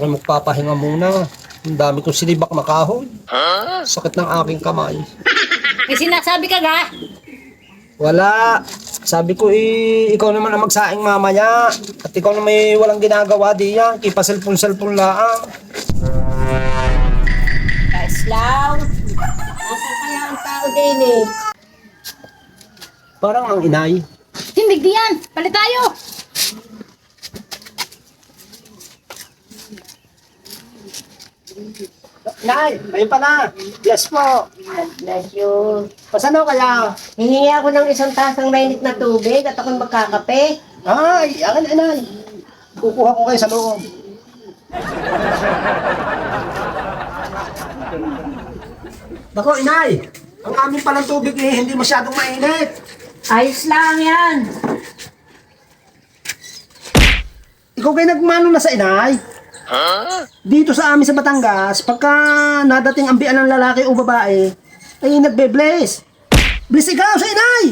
ako'y magpapahinga muna. Ang dami kong sinibak na kahoy. Sakit ng aking kamay. May sinasabi ka ga? Wala. Sabi ko ikaw naman ang magsaing mamaya. At ikaw na may walang ginagawa diyan. Kipa-cellphone lang. Kaislaw. Nasaan kaya ang tao din eh? Parang ang inay. Tindig diyan. Palit tayo. Nay, ayun pala. Yes po. Bless you. Pasano kaya? Hihingi ako ng isang tasang mainit na tubig at ako'y magkakape. Ay, akin inay. Kukuha ko kayo sa loob. Bako, inay. Ang amin palang tubig hindi masyadong mainit. Ayos lang yan. Ikaw kayo nagmano na sa inay? Dito sa amin sa Batangas, pagka nadating ang bian ng lalaki o babae, ay nagbe-bless. Bless ikaw sa inay!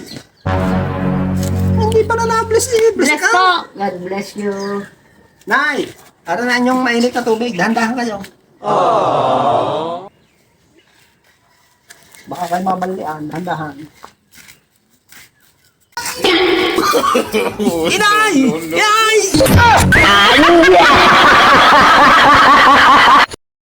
Hindi pa na na-bless eh. Bless Bless ikaw. po. God bless you. Nay, ara na inyong mainit na tubig. Dahan-dahan kayo. Baka kayo mabalian. Dahan-dahan. Inay! Inay!